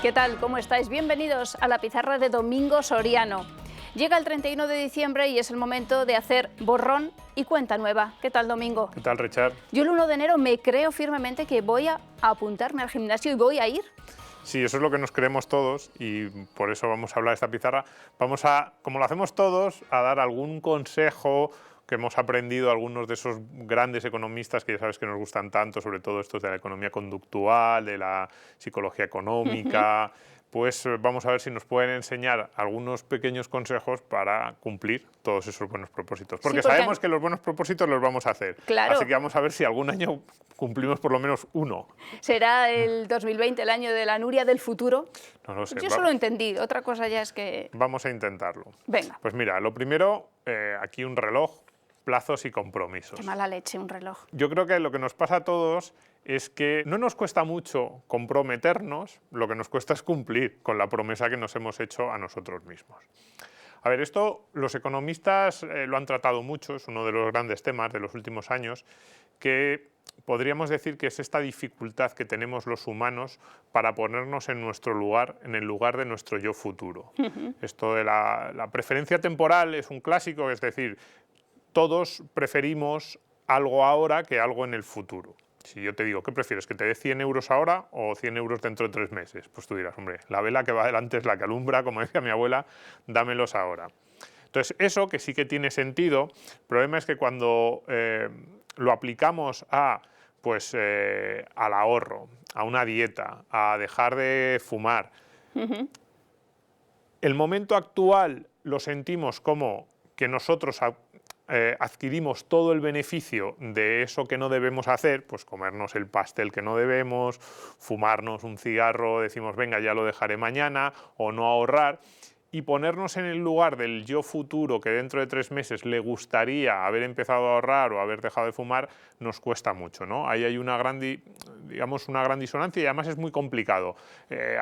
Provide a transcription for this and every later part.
¿Qué tal? ¿Cómo estáis? Bienvenidos a la pizarra de Domingo Soriano. Llega el 31 de diciembre y es el momento de hacer borrón y cuenta nueva. ¿Qué tal, Domingo? ¿Qué tal, Richard? Yo el 1 de enero me creo firmemente que voy a apuntarme al gimnasio y voy a ir. Sí, eso es lo que nos creemos todos y por eso vamos a hablar de esta pizarra. Vamos a, como lo hacemos todos, a dar algún consejo que hemos aprendido algunos de esos grandes economistas que ya sabes que nos gustan tanto, sobre todo estos de la economía conductual, de la psicología económica. Pues vamos a ver si nos pueden enseñar algunos pequeños consejos para cumplir todos esos buenos propósitos. Porque sabemos que los buenos propósitos los vamos a hacer. Claro. Así que vamos a ver si algún año cumplimos por lo menos uno. ¿Será el 2020 el año de la Nuria del futuro? No lo sé. Yo solo entendí, otra cosa ya es que... Vamos a intentarlo. Venga. Pues mira, lo primero, aquí un reloj, plazos y compromisos. Qué mala leche, un reloj. Yo creo que lo que nos pasa a todos es que no nos cuesta mucho comprometernos, lo que nos cuesta es cumplir con la promesa que nos hemos hecho a nosotros mismos. A ver, esto los economistas lo han tratado mucho, es uno de los grandes temas de los últimos años, que podríamos decir que es esta dificultad que tenemos los humanos para ponernos en nuestro lugar, en el lugar de nuestro yo futuro. Esto de la preferencia temporal es un clásico, es decir, todos preferimos algo ahora que algo en el futuro. Si yo te digo, ¿qué prefieres? ¿Que te dé 100 euros ahora o 100 euros dentro de 3 meses? Pues tú dirás, hombre, la vela que va adelante es la que alumbra, como decía mi abuela, dámelos ahora. Entonces, eso que sí que tiene sentido, el problema es que cuando lo aplicamos pues, al ahorro, a una dieta, a dejar de fumar, el momento actual lo sentimos como que nosotros adquirimos todo el beneficio de eso que no debemos hacer, pues comernos el pastel que no debemos, fumarnos un cigarro, decimos venga ya lo dejaré mañana, o no ahorrar, y ponernos en el lugar del yo futuro que dentro de 3 meses le gustaría haber empezado a ahorrar o haber dejado de fumar, nos cuesta mucho, ¿no? Ahí hay una gran disonancia y además es muy complicado.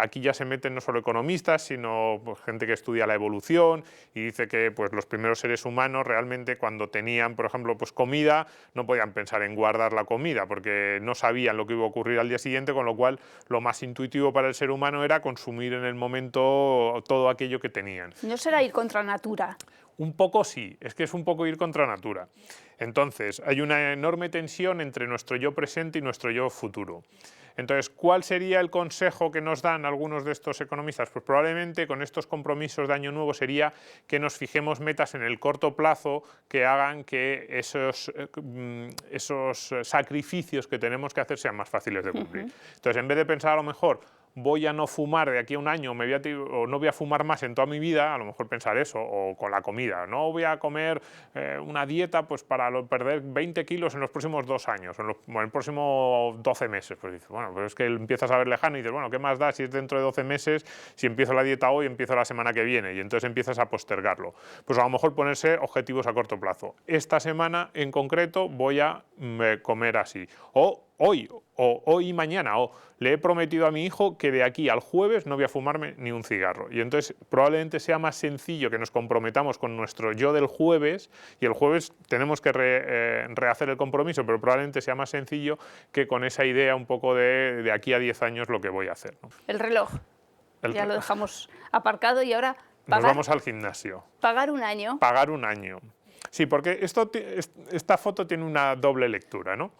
Aquí ya se meten no solo economistas, sino pues, gente que estudia la evolución y dice que pues, los primeros seres humanos realmente cuando tenían, por ejemplo, pues, comida, no podían pensar en guardar la comida porque no sabían lo que iba a ocurrir al día siguiente, con lo cual lo más intuitivo para el ser humano era consumir en el momento todo aquello que tenían. ¿No será ir contra natura? Un poco sí, es que es un poco ir contra natura. Entonces, hay una enorme tensión entre nuestro yo presente y nuestro yo futuro. Entonces, ¿cuál sería el consejo que nos dan algunos de estos economistas? Pues probablemente con estos compromisos de Año Nuevo sería que nos fijemos metas en el corto plazo que hagan que esos sacrificios que tenemos que hacer sean más fáciles de cumplir. Entonces, en vez de pensar a lo mejor voy a no fumar de aquí a un año o no voy a fumar más en toda mi vida, a lo mejor pensar eso, o con la comida, no voy a comer una dieta pues, para perder 20 kilos en los próximos 2 años, o en los próximos 12 meses. Pues dices, bueno, pero es que empiezas a ver lejano y dices, bueno, ¿qué más da si es dentro de 12 meses, si empiezo la dieta hoy, empiezo la semana que viene? Y entonces empiezas a postergarlo. Pues a lo mejor ponerse objetivos a corto plazo. Esta semana en concreto voy a comer así. O hoy y mañana, o le he prometido a mi hijo que de aquí al jueves no voy a fumarme ni un cigarro. Y entonces probablemente sea más sencillo que nos comprometamos con nuestro yo del jueves, y el jueves tenemos que rehacer el compromiso, pero probablemente sea más sencillo que con esa idea un poco de aquí a 10 años lo que voy a hacer, ¿no? El reloj. Ya lo dejamos aparcado y ahora nos vamos al gimnasio. ¿Pagar un año? Pagar un año. Sí, porque esta foto tiene una doble lectura, ¿no?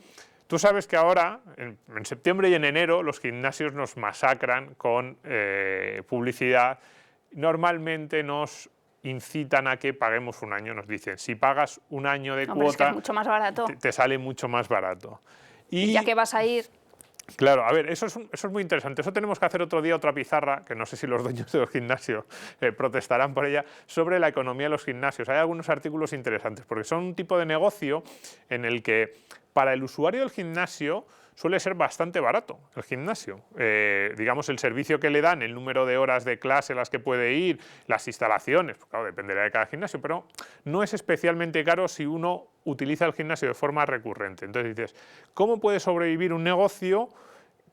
Tú sabes que ahora, en septiembre y en enero, los gimnasios nos masacran con publicidad. Normalmente nos incitan a que paguemos un año. Nos dicen, si pagas un año de cuota, es que es mucho más barato. Te sale mucho más barato. Y ya que vas a ir... Claro, a ver, eso es muy interesante. Eso tenemos que hacer otro día otra pizarra, que no sé si los dueños de los gimnasios protestarán por ella, sobre la economía de los gimnasios. Hay algunos artículos interesantes, porque son un tipo de negocio en el que para el usuario del gimnasio suele ser bastante barato el gimnasio. Digamos, el servicio que le dan, el número de horas de clase a las que puede ir, las instalaciones, pues claro, dependerá de cada gimnasio, pero no es especialmente caro si uno utiliza el gimnasio de forma recurrente. Entonces dices, ¿cómo puede sobrevivir un negocio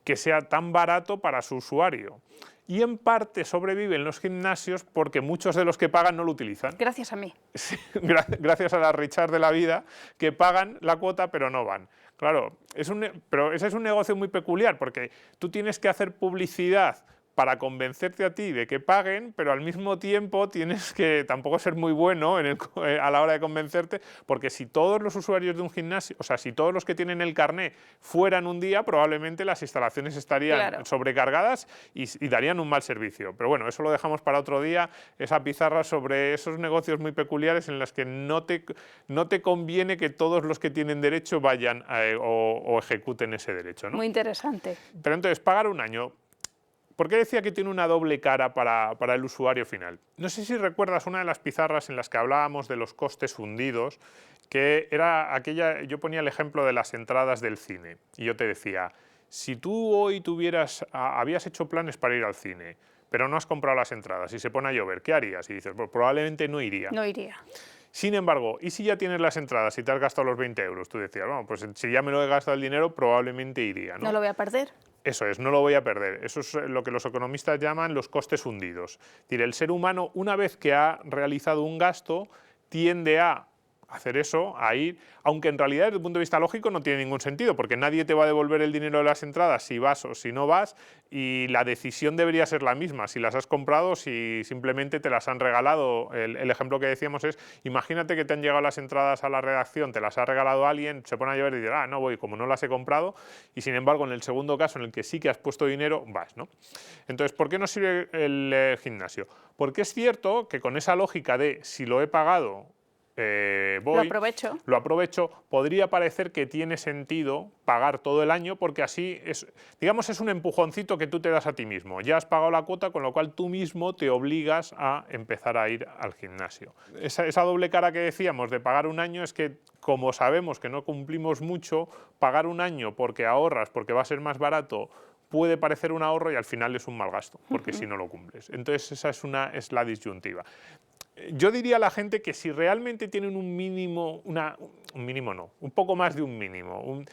que sea tan barato para su usuario? Y en parte sobreviven los gimnasios porque muchos de los que pagan no lo utilizan. Gracias a mí. Sí, gracias a las Richard de la vida, que pagan la cuota pero no van. Claro, pero ese es un negocio muy peculiar porque tú tienes que hacer publicidad para convencerte a ti de que paguen, pero al mismo tiempo tienes que tampoco ser muy bueno a la hora de convencerte, porque si todos los usuarios de un gimnasio, o sea, si todos los que tienen el carné fueran un día, probablemente las instalaciones estarían sobrecargadas y darían un mal servicio. Pero bueno, eso lo dejamos para otro día, esa pizarra sobre esos negocios muy peculiares en los que no te conviene que todos los que tienen derecho vayan o ejecuten ese derecho, ¿no? Muy interesante. Pero entonces, pagar un año. ¿Por qué decía que tiene una doble cara para el usuario final? No sé si recuerdas una de las pizarras en las que hablábamos de los costes hundidos, que era aquella, yo ponía el ejemplo de las entradas del cine, y yo te decía, si tú hoy habías hecho planes para ir al cine, pero no has comprado las entradas y se pone a llover, ¿qué harías? Y dices, pues probablemente no iría. No iría. Sin embargo, ¿y si ya tienes las entradas y te has gastado los 20 euros? Tú decías, bueno, pues si ya me lo he gastado el dinero, probablemente iría, ¿no? No lo voy a perder. Eso es, no lo voy a perder. Eso es lo que los economistas llaman los costes hundidos. Es decir, el ser humano, una vez que ha realizado un gasto, tiende a hacer eso, a ir, aunque en realidad desde el punto de vista lógico no tiene ningún sentido, porque nadie te va a devolver el dinero de las entradas si vas o si no vas, y la decisión debería ser la misma, si las has comprado o si simplemente te las han regalado. El ejemplo que decíamos es, imagínate que te han llegado las entradas a la redacción, te las ha regalado alguien, se pone a llover y dice, no voy, como no las he comprado, y sin embargo en el segundo caso en el que sí que has puesto dinero, vas, ¿no? Entonces, ¿por qué no sirve el gimnasio? Porque es cierto que con esa lógica de si lo he pagado, lo aprovecho, podría parecer que tiene sentido pagar todo el año porque así es, digamos, es un empujoncito que tú te das a ti mismo. Ya has pagado la cuota, con lo cual tú mismo te obligas a empezar a ir al gimnasio. Esa doble cara que decíamos de pagar un año es que, como sabemos que no cumplimos mucho, pagar un año porque ahorras, porque va a ser más barato, puede parecer un ahorro y al final es un mal gasto, porque si no lo cumples. Entonces esa es la disyuntiva. Yo diría a la gente que si realmente tienen un mínimo, un poco más de un mínimo,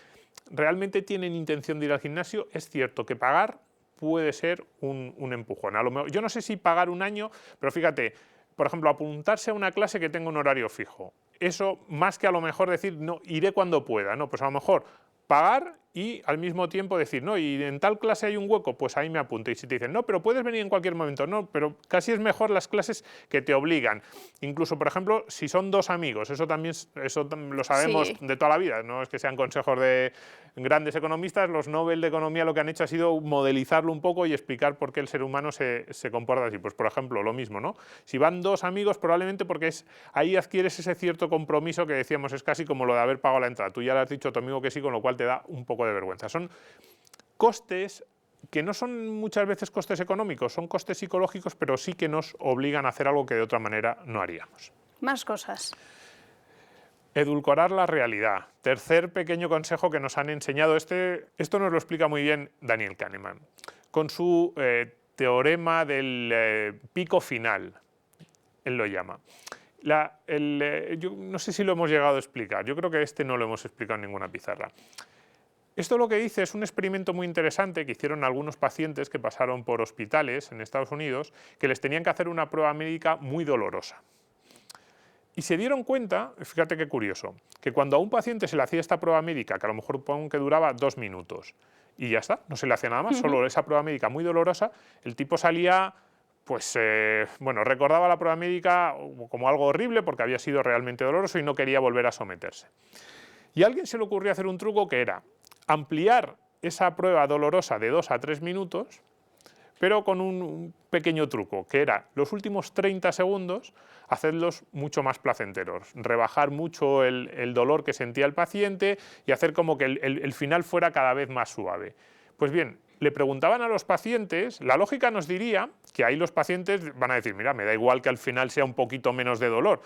realmente tienen intención de ir al gimnasio, es cierto que pagar puede ser un empujón. A lo mejor, yo no sé si pagar un año, pero fíjate, por ejemplo, apuntarse a una clase que tenga un horario fijo. Eso, más que a lo mejor decir, no, iré cuando pueda, no, pues a lo mejor pagar y al mismo tiempo decir, no, y en tal clase hay un hueco, pues ahí me apunto. Y si te dicen, no, pero puedes venir en cualquier momento, no, pero casi es mejor las clases que te obligan. Incluso, por ejemplo, si son dos amigos, eso lo sabemos de toda la vida, no es que sean consejos de grandes economistas, los Nobel de Economía lo que han hecho ha sido modelizarlo un poco y explicar por qué el ser humano se comporta así. Pues, por ejemplo, lo mismo, ¿no? Si van dos amigos, probablemente porque ahí adquieres ese cierto compromiso que decíamos, es casi como lo de haber pagado la entrada. Tú ya le has dicho a tu amigo que sí, con lo cual te da un poco de vergüenza. Son costes que no son muchas veces costes económicos, son costes psicológicos, pero sí que nos obligan a hacer algo que de otra manera no haríamos. Más cosas. Edulcorar la realidad. Tercer pequeño consejo que nos han enseñado. Esto nos lo explica muy bien Daniel Kahneman, con su teorema del pico final, él lo llama. Yo no sé si lo hemos llegado a explicar, yo creo que no lo hemos explicado en ninguna pizarra. Esto lo que dice es un experimento muy interesante que hicieron algunos pacientes que pasaron por hospitales en Estados Unidos, que les tenían que hacer una prueba médica muy dolorosa. Y se dieron cuenta, fíjate qué curioso, que cuando a un paciente se le hacía esta prueba médica, que a lo mejor que duraba 2 minutos, y ya está, no se le hacía nada más, solo esa prueba médica muy dolorosa, el tipo salía, pues, recordaba la prueba médica como algo horrible porque había sido realmente doloroso y no quería volver a someterse. Y a alguien se le ocurrió hacer un truco que era ampliar esa prueba dolorosa de 2 a 3 minutos, pero con un pequeño truco, que era los últimos 30 segundos hacerlos mucho más placenteros, rebajar mucho el dolor que sentía el paciente y hacer como que el final fuera cada vez más suave. Pues bien, le preguntaban a los pacientes, la lógica nos diría que ahí los pacientes van a decir, mira, me da igual que al final sea un poquito menos de dolor.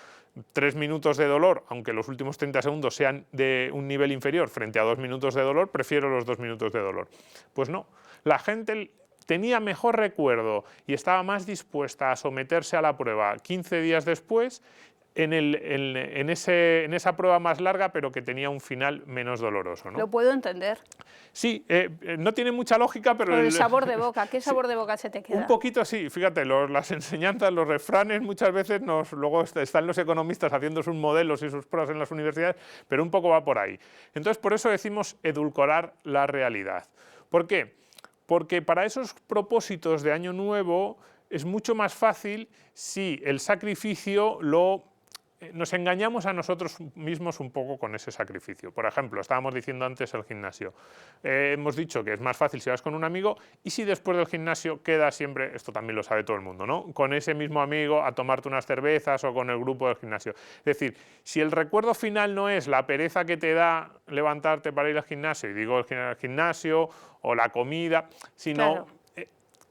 3 minutos de dolor, aunque los últimos 30 segundos sean de un nivel inferior frente a 2 minutos de dolor, prefiero los 2 minutos de dolor. Pues no, la gente tenía mejor recuerdo y estaba más dispuesta a someterse a la prueba 15 días después en esa prueba más larga, pero que tenía un final menos doloroso, ¿no? Lo puedo entender. Sí, no tiene mucha lógica, pero... Por el sabor de boca, ¿qué sabor de boca se te queda? Un poquito sí, fíjate, las enseñanzas, los refranes muchas veces luego están los economistas haciendo sus modelos y sus pruebas en las universidades, pero un poco va por ahí. Entonces, por eso decimos edulcorar la realidad. ¿Por qué? Porque para esos propósitos de año nuevo es mucho más fácil si el sacrificio nos engañamos a nosotros mismos un poco con ese sacrificio. Por ejemplo, estábamos diciendo antes el gimnasio. Hemos dicho que es más fácil si vas con un amigo y si después del gimnasio quedas siempre, esto también lo sabe todo el mundo, ¿no? Con ese mismo amigo a tomarte unas cervezas o con el grupo del gimnasio. Es decir, si el recuerdo final no es la pereza que te da levantarte para ir al gimnasio, y digo el gimnasio o la comida, sino... Claro.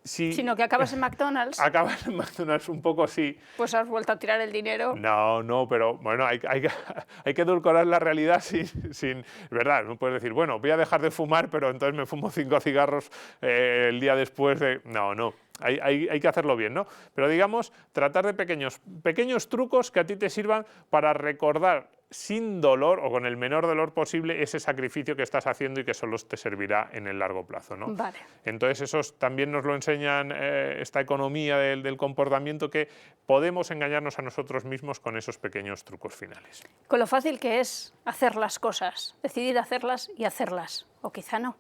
Sino que acabas en McDonald's. Acabas en McDonald's un poco, sí. Pues has vuelto a tirar el dinero. No, pero bueno, hay que edulcorar la realidad sin ¿verdad? No puedes decir, bueno, voy a dejar de fumar, pero entonces me fumo 5 cigarros el día después de... No. Hay que hacerlo bien, ¿no? Pero digamos, tratar de pequeños trucos que a ti te sirvan para recordar sin dolor o con el menor dolor posible ese sacrificio que estás haciendo y que solo te servirá en el largo plazo, ¿no? Vale. Entonces esos también nos lo enseñan esta economía del comportamiento, que podemos engañarnos a nosotros mismos con esos pequeños trucos finales. Con lo fácil que es hacer las cosas, decidir hacerlas y hacerlas, o quizá no.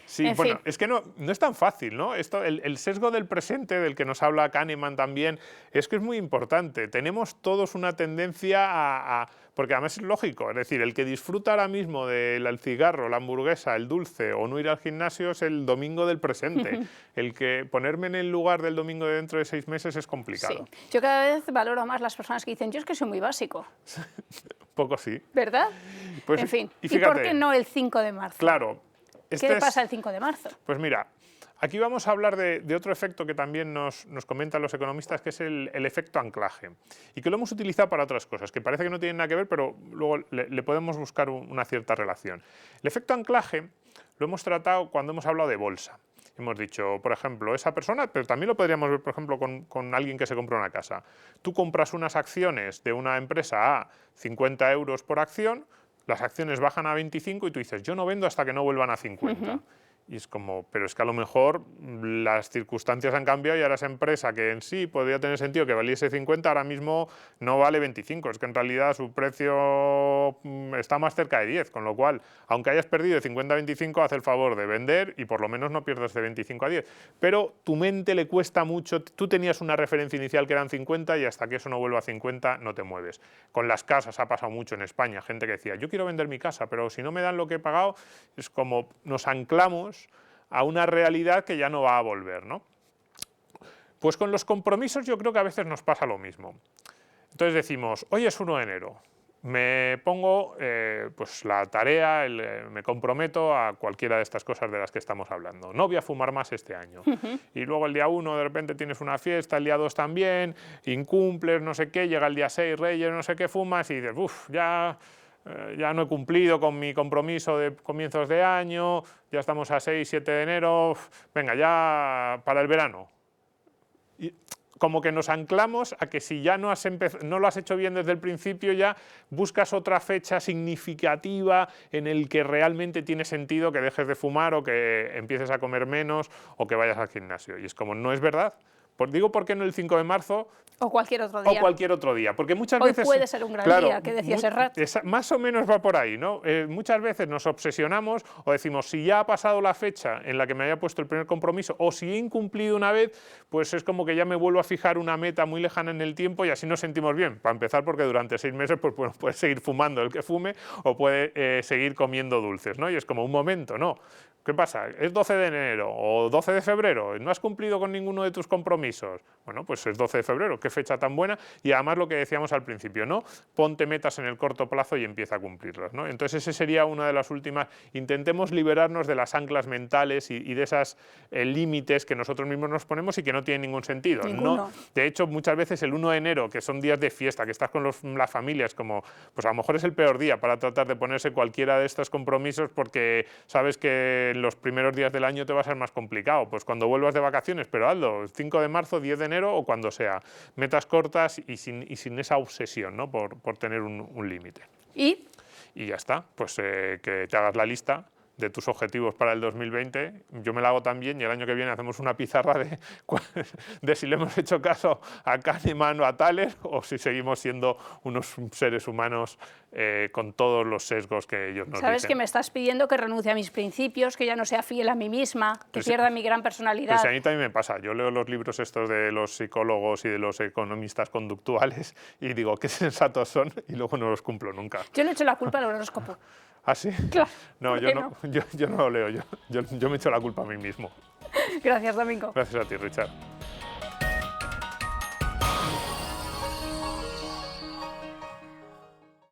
Sí, En bueno, fin. es que no es tan fácil, ¿no? El sesgo del presente, del que nos habla Kahneman también, es que es muy importante. Tenemos todos una tendencia porque además es lógico, es decir, el que disfruta ahora mismo del cigarro, la hamburguesa, el dulce o no ir al gimnasio es el domingo del presente. El que ponerme en el lugar del domingo de dentro de 6 meses es complicado. Sí. Yo cada vez valoro más las personas que dicen, yo es que soy muy básico. Poco sí. ¿Verdad? Pues, en fin. y ¿Y fíjate, por qué no el 5 de marzo? Claro. ¿Qué le pasa el 5 de marzo? Pues mira, aquí vamos a hablar de otro efecto que también nos comentan los economistas, que es el efecto anclaje, y que lo hemos utilizado para otras cosas, que parece que no tienen nada que ver, pero luego le podemos buscar una cierta relación. El efecto anclaje lo hemos tratado cuando hemos hablado de bolsa. Hemos dicho, por ejemplo, esa persona, pero también lo podríamos ver, por ejemplo, con alguien que se compra una casa. Tú compras unas acciones de una empresa a 50 euros por acción, las acciones bajan a 25 y tú dices, yo no vendo hasta que no vuelvan a 50. Y es como, pero es que a lo mejor las circunstancias han cambiado y ahora esa empresa que en sí podría tener sentido que valiese 50, ahora mismo no vale 25. Es que en realidad su precio está más cerca de 10, con lo cual, aunque hayas perdido de 50 a 25, haz el favor de vender y por lo menos no pierdas de 25 a 10. Pero tu mente le cuesta mucho, tú tenías una referencia inicial que eran 50 y hasta que eso no vuelva a 50 no te mueves. Con las casas ha pasado mucho en España, gente que decía, yo quiero vender mi casa, pero si no me dan lo que he pagado, es como nos anclamos a una realidad que ya no va a volver, ¿no? Pues con los compromisos yo creo que a veces nos pasa lo mismo. Entonces decimos, hoy es 1 de enero, me pongo pues la tarea, me comprometo a cualquiera de estas cosas de las que estamos hablando. No voy a fumar más este año. Y luego el día 1 de repente tienes una fiesta, el día 2 también, incumples, no sé qué, llega el día 6, Reyes, no sé qué, fumas y dices, uff, ya no he cumplido con mi compromiso de comienzos de año, ya estamos a 6, 7 de enero, venga, ya para el verano. Y como que nos anclamos a que si ya no lo has hecho bien desde el principio, ya buscas otra fecha significativa en el que realmente tiene sentido que dejes de fumar o que empieces a comer menos o que vayas al gimnasio. Y es como, no es verdad. Digo, ¿por qué no el 5 de marzo? O cualquier otro día. O cualquier otro día, porque muchas Hoy veces... puede ser un gran día, que decía Serrat. Más o menos va por ahí, ¿no? Muchas veces nos obsesionamos o decimos, si ya ha pasado la fecha en la que me había puesto el primer compromiso o si he incumplido una vez, pues es como que ya me vuelvo a fijar una meta muy lejana en el tiempo y así nos sentimos bien. Para empezar, porque durante 6 meses pues, bueno, puede seguir fumando el que fume o puede seguir comiendo dulces, ¿no? Y es como un momento, ¿no? ¿Qué pasa? ¿Es 12 de enero o 12 de febrero? ¿No has cumplido con ninguno de tus compromisos? Bueno, pues es 12 de febrero, qué fecha tan buena. Y además lo que decíamos al principio, ¿no? Ponte metas en el corto plazo y empieza a cumplirlas, ¿no? Entonces ese sería una de las últimas. Intentemos liberarnos de las anclas mentales y de esos límites que nosotros mismos nos ponemos y que no tienen ningún sentido. No, de hecho, muchas veces el 1 de enero, que son días de fiesta, que estás con las familias, como, pues a lo mejor es el peor día para tratar de ponerse cualquiera de estos compromisos porque sabes que en los primeros días del año te va a ser más complicado. Pues cuando vuelvas de vacaciones, pero hazlo, 5 de marzo, 10 de enero o cuando sea. Metas cortas y sin esa obsesión, ¿no? por tener un límite. ¿Y? Y ya está, pues que te hagas la lista de tus objetivos para el 2020, yo me la hago también y el año que viene hacemos una pizarra de si le hemos hecho caso a Kahneman o a Thaler o si seguimos siendo unos seres humanos con todos los sesgos que ellos nos Sabes dicen. que me estás pidiendo que renuncie a mis principios, que ya no sea fiel a mí misma, que pierda mi gran personalidad. Pues a mí también me pasa. Yo leo los libros estos de los psicólogos y de los economistas conductuales y digo, qué sensatos son, y luego no los cumplo nunca. Yo le echo la culpa al horóscopo. ¿Ah, sí? Claro. No, ¿por yo qué no, yo no lo leo. Yo me echo la culpa a mí mismo. Gracias, Domingo. Gracias a ti, Richard.